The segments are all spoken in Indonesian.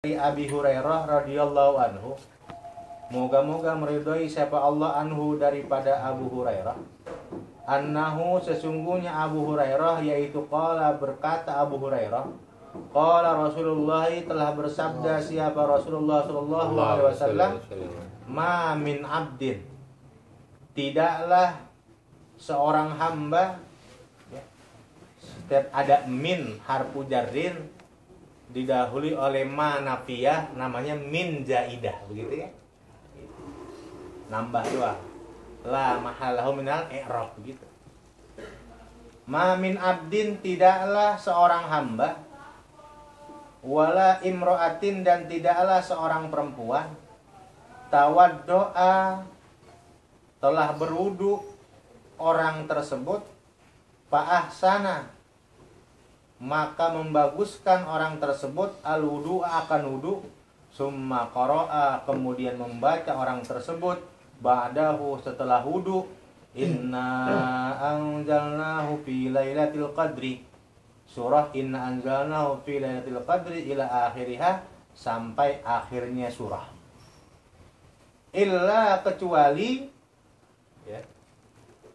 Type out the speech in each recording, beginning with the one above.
Dari Abi Hurairah radhiyallahu anhu, moga-moga meridhai siapa Allah anhu daripada Abu Hurairah, annahu sesungguhnya Abu Hurairah yaitu qala berkata Abu Hurairah, qala Rasulullah telah bersabda siapa Rasulullah sallallahu alaihi wasallam, ma min abdin, tidaklah seorang hamba, ya, setiap ada min harfu jarrin didahului oleh ma nafiyah, namanya min zaidah, begitu ya, nambah doang, la mahallahu minal i'rab, begitu. Ma min abdin, tidaklah seorang hamba, wala imro'atin, dan tidaklah seorang perempuan, tawaddo'a, telah berwudu orang tersebut, fa'ahsana, maka membaguskan orang tersebut al-wudu akan wudu, summa qara'a, kemudian membaca orang tersebut ba'dahu, setelah wudu, inna anzalnahu fi lailatul qadri, surah inna anzalnahu fi lailatul qadri ila akhiriha, sampai akhirnya surah. Illa, kecuali, ya,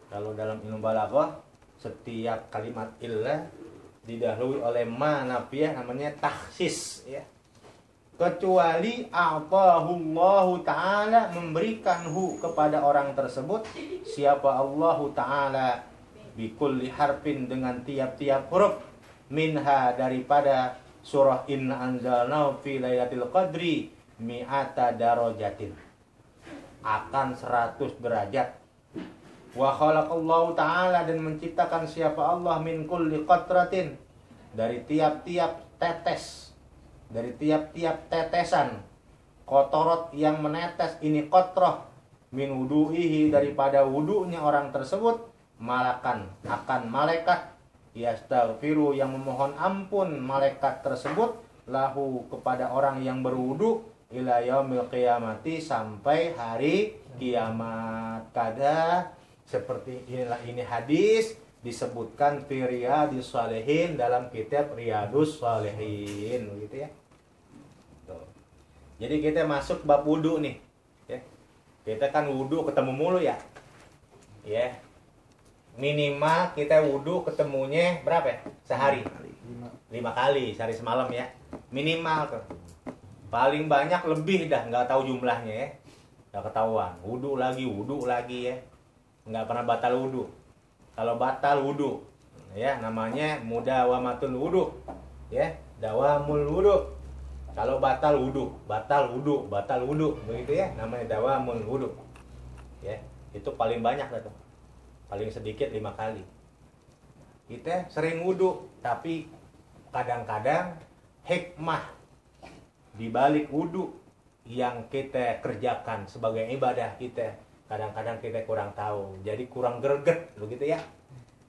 kalau dalam ilmu balaghah setiap kalimat illa didahului oleh ma nafiyah, namanya takhsis, ya. Kecuali a'tahullahu ta'ala, memberikan hu kepada orang tersebut siapa Allah ta'ala, bikulli harfin, dengan tiap-tiap huruf, minha, daripada surah inna anzalnahu fi lailatul qadri, mi'ata darajatin, akan 100 derajat. Wa khalaqallahu ta'ala, dan menciptakan siapa Allah, min kulli qatratin, dari tiap-tiap tetes, dari tiap-tiap tetesan, kotorot yang menetes, ini qatrah, min wudu'ihi, daripada wudu'nya orang tersebut, malakan, akan malaikat, yastaghfiru, yang memohon ampun malaikat tersebut, lahu, kepada orang yang berwudu, ila yaumil qiyamati, sampai hari kiamat. Kada seperti inilah, ini hadis disebutkan fi Riyadhus Shalihin, dalam kitab Riyadhus Shalihin, begitu ya. Tuh. Jadi kita masuk bab wudu nih, ya. Kita kan wudu ketemu mulu ya. Ya. Minimal kita wudu ketemunya berapa ya? Sehari. 5 kali sehari semalam ya. Minimal tuh. Paling banyak lebih dah, nggak tahu jumlahnya ya. Nggak ketahuan. Wudu lagi ya. Nggak pernah batal wudu. Kalau batal wudu, ya, namanya mudawamatul wudu, ya, dawamul wudu. Kalau batal wudu, begitu ya, namanya dawamul wudu, ya. Itu paling banyak lah tuh, paling sedikit 5 kali. Kita sering wudu, tapi kadang-kadang hikmah di balik wudu yang kita kerjakan sebagai ibadah kita, kadang-kadang kita kurang tahu, jadi kurang greget, begitu ya.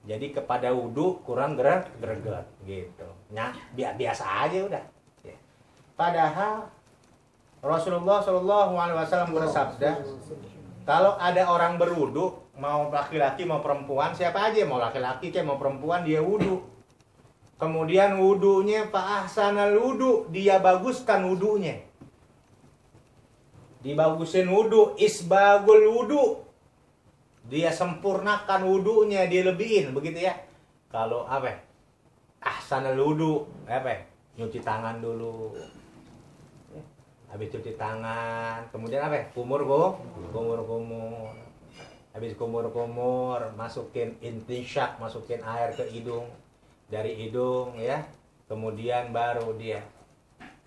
Jadi kepada wudu kurang greget, gitu. Nah, biasa aja udah. Ya. Padahal Rasulullah Shallallahu Alaihi Wasallam bersabda, kalau ada orang berwudu, mau laki-laki mau perempuan, siapa aja, mau laki-laki kayak mau perempuan, dia wudu. Kemudian wudunya fa'ahsanal wudu, dia baguskan wudunya. Dibagusin wudu, isbagul wudu, dia sempurnakan wudunya, dia lebihin, begitu ya. Kalau apa? Ahsanul wudu, apa? Nyuci tangan dulu. Habis cuci tangan, kemudian apa? Kumur. Habis kumur, masukin intisyak, masukin air ke hidung, dari hidung, ya. Kemudian baru dia,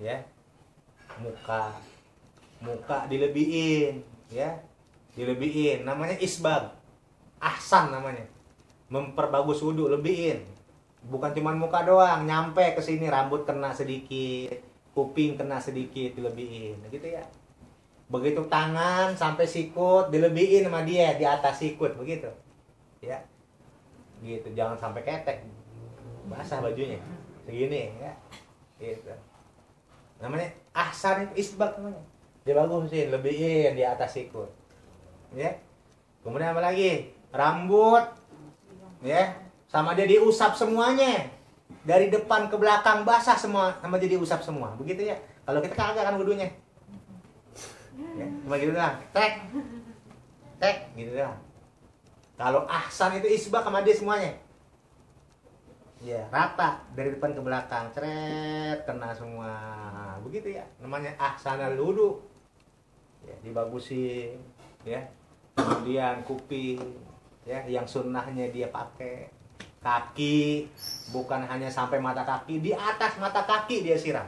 ya, muka dilebihin, ya, dilebihin, namanya isbag, ahsan namanya, memperbagus wudu, lebihin, bukan cuma muka doang, nyampe ke sini, rambut kena sedikit, kuping kena sedikit, dilebihin, gitu ya. Begitu tangan sampai sikut, dilebihin sama dia, di atas sikut, begitu, ya, gitu, jangan sampai ketek, basah bajunya, segini, ya, gitu, namanya ahsan, itu isbag namanya. Dia bagusin, lebihin di atas sikut, ya. Kemudian apa lagi? Rambut, ya, sama dia diusap semuanya, dari depan ke belakang basah semua, sama dia diusap semua, begitu ya. Kalau kita kagak kan wudunya. Ya, cuma gitu doang. Tek. Gitu doang. Kalau ahsan itu isbah sama dia semuanya. Ya, rata dari depan ke belakang, ceret, kena semua. Begitu ya, namanya ahsanal wudu. Ya, dibagusin, ya. Kemudian kuping, ya, yang sunnahnya dia pakai. Kaki, bukan hanya sampai mata kaki, di atas mata kaki dia siram.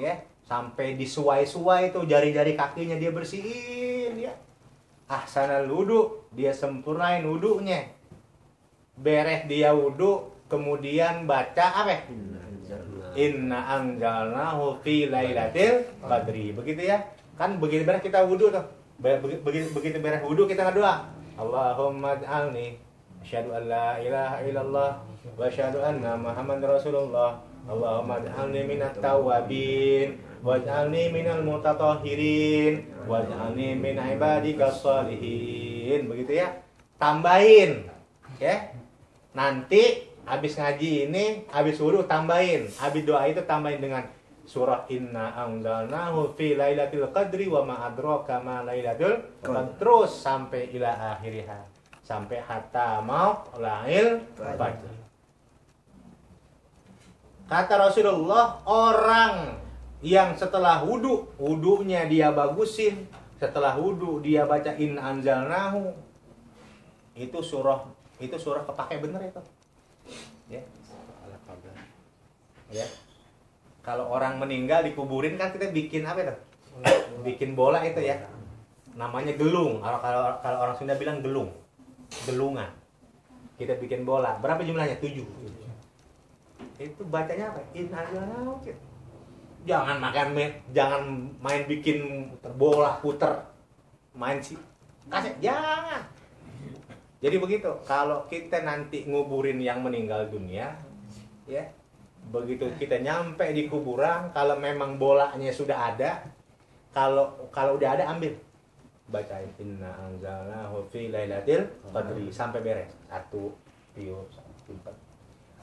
Ya, sampai disuai-suai itu jari-jari kakinya dia bersihin, ya. Ahsanal wudu, dia sempurnain wudunya. Beres dia wudu, kemudian baca apa? Inna anzalnahu fi lailatul qadri. Begitu ya. Kan begitu beres kita wudu tuh. Begitu beres wudu kita ngedoa. Allahumma ij'alni asyhadu an la ilaha illallah wa asyhadu anna Muhammadar Rasulullah. Allahumma ij'alni minat tawwabin waj'alni minal mutatahhirin waj'alni min ibadikas shalihin. Begitu ya. Tambahin. Ya. Nanti habis ngaji ini, habis wudu tambahin, habis doa itu tambahin dengan surah Inna anzalnahu fi lailatul qadri wa ma adraka ma lailatul qadri, terus sampai ila akhirih, sampai hatta maula'il fajr. Kata Rasulullah, orang yang setelah wudunya dia bagusin, setelah wudu dia baca Inna anzalnahu, itu surah kepake bener itu. Ya. Ya. Kalau orang meninggal dikuburin kan kita bikin apa itu? Bikin bola itu ya. Namanya gelung. Kalau orang Sunda bilang gelung. Gelungan. Kita bikin bola. Berapa jumlahnya? 7. Itu bacanya apa? Inhalal. Jangan main bikin bola puter. Main sih. Kasih jangan. Jadi begitu, kalau kita nanti nguburin yang meninggal dunia, ya, begitu kita nyampe di kuburan, kalau memang bolanya sudah ada, kalau udah ada ambil, bacain Inna anzalnahu fi lailatul qadri sampai beres, 1 tiup simpan,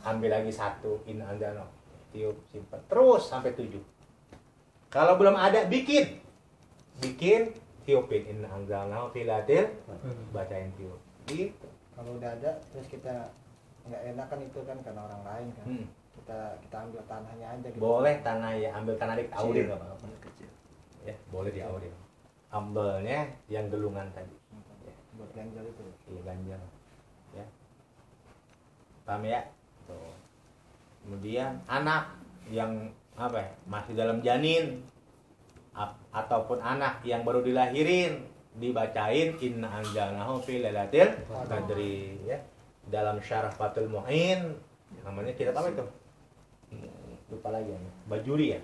ambil lagi 1 Inna anzalnahu tiup simpan, terus sampai 7. Kalau belum ada bikin tiupin Inna anzalnahu fi lailatul, bacain tiup. Gitu. Kalau udah ada terus kita nggak enak kan, itu kan karena orang lain kan. Kita ambil tanahnya aja gitu. Boleh tanah ya, ambil tanah di audin nggak apa-apa. Kecil. Ya, boleh di audin. Ambilnya yang gelungan tadi. Ya. Buat ganjal itu. Iya, ganjal. Ya. Paham ya? Tuh. Kemudian anak yang apa ya, masih dalam janin ataupun anak yang baru dilahirin, dibacain Inna anzalnahu fi lailatul qadri, ya. Dalam Syarah Fathul Mu'in, namanya kitab apa itu? Lupa lagi ya. Bajuri ya.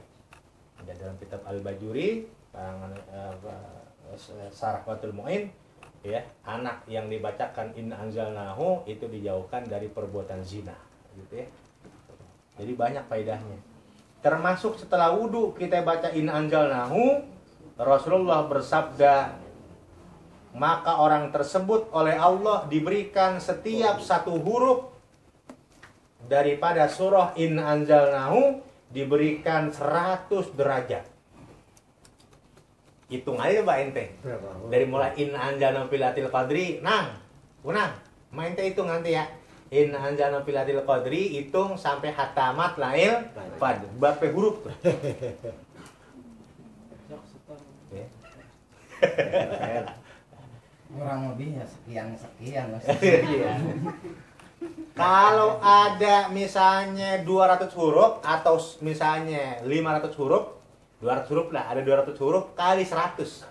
Ada dalam kitab Al-Bajuri, Syarah Fathul Mu'in, ya, anak yang dibacakan Inna anzalnahu itu dijauhkan dari perbuatan zina, gitu ya. Jadi banyak faedahnya. Termasuk setelah wudu kita baca Inna anzalnahu, Rasulullah bersabda, maka orang tersebut oleh Allah diberikan setiap 1 huruf daripada surah Inna anzalnahu diberikan 100 derajat. Hitung aja Mbak ente. Dari mulai Inna anzalnahu fi lailatul qadri, main teh hitung nanti ya. Inna anzalnahu fi lailatul qadri, hitung sampai hatamat lail fajr. Berapa huruf tuh? Kurang lebih ya sekian. Kalau ada misalnya 200 huruf atau misalnya 500 huruf, 200 huruf lah, ada 200 huruf kali 100.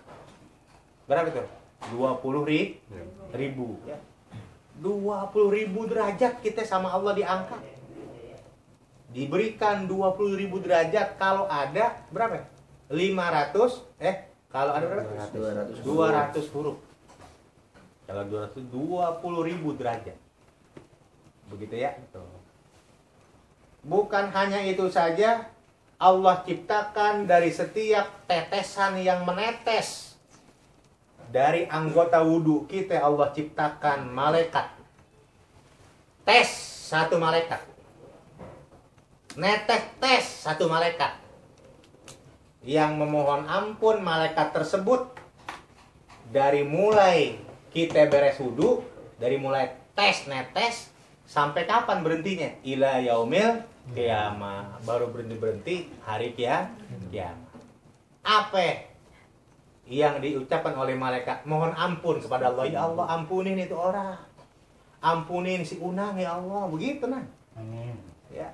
Berapa itu? 20.000 ya. 20.000 derajat kita sama Allah diangkat. Diberikan 20.000 derajat kalau ada berapa? 500 kalau ada berapa? 200 huruf. Kalau 20.000 derajat. Begitu ya. Bukan hanya itu saja, Allah ciptakan dari setiap tetesan yang menetes dari anggota wudu kita, Allah ciptakan malaikat. Tes 1 malaikat. Netes tes 1 malaikat. yang memohon ampun malaikat tersebut dari mulai kita beres wudu, dari mulai netes sampai kapan berhentinya? Ila yaumil qiyamah. Baru berhenti hari kiamat. Apa yang diucapkan oleh malaikat? Mohon ampun kepada Allah. Ya Allah, ampunin itu orang. Ampunin si Unang ya Allah. Begitu nah. Amin. Ya.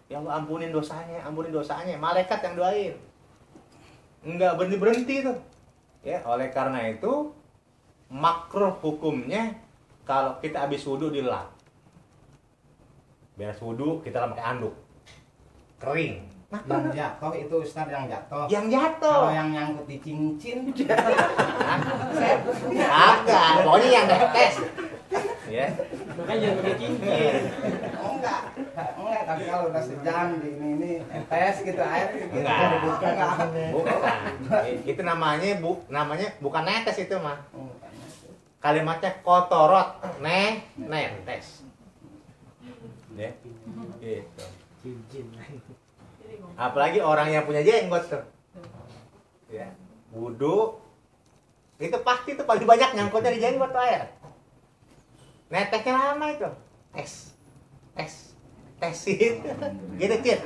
Ya Allah, ampunin dosanya, ampunin dosanya. Malaikat yang doain. Enggak berhenti tuh. Ya, oleh karena itu makruh hukumnya kalau kita habis wudu dilap. Beres wudu kita pakai anduk. Kering. Nah, Yang jatuh itu Ustaz, yang jatuh. yang jatuh. Kalau yang nyangkut di cincin. Agak, pokoknya yang netes. Ya. Makanya jangan pakai cincin. Enggak, tapi kalau udah sejam di ini tes gitu air gitu. Enggak. Bukan. Bukan. Itu namanya bukan netes itu mah. Kalimatnya kotorot, netes. Ya. Gitu. cincin. Apalagi orang yang punya jenggot tuh. Ya. Wudu itu pasti tuh paling banyak nyangkutnya di jenggot tuh air. Netesnya lama itu. Tesin. Gitu, Cid.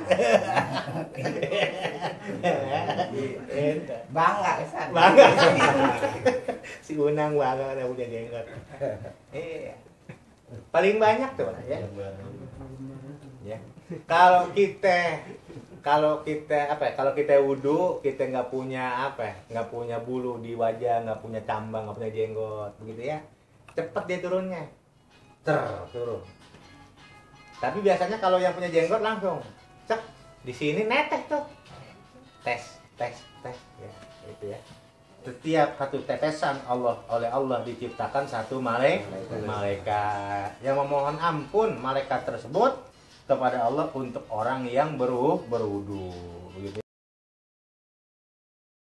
Bangga Ustaz. Bangga. Si Unang bangga udah punya jenggot. Iya. Paling banyak tuh ya. Ya. Kalau kita wudu, kita nggak punya bulu di wajah, nggak punya cambang, nggak punya jenggot, begitu ya, cepet dia turunnya, turun. Tapi biasanya kalau yang punya jenggot langsung, cek di sini netes tuh, tes, ya, gitu ya. Setiap satu tetesan oleh Allah diciptakan satu malaikat yang memohon ampun malaikat tersebut kepada Allah untuk orang yang berwudu, begitu.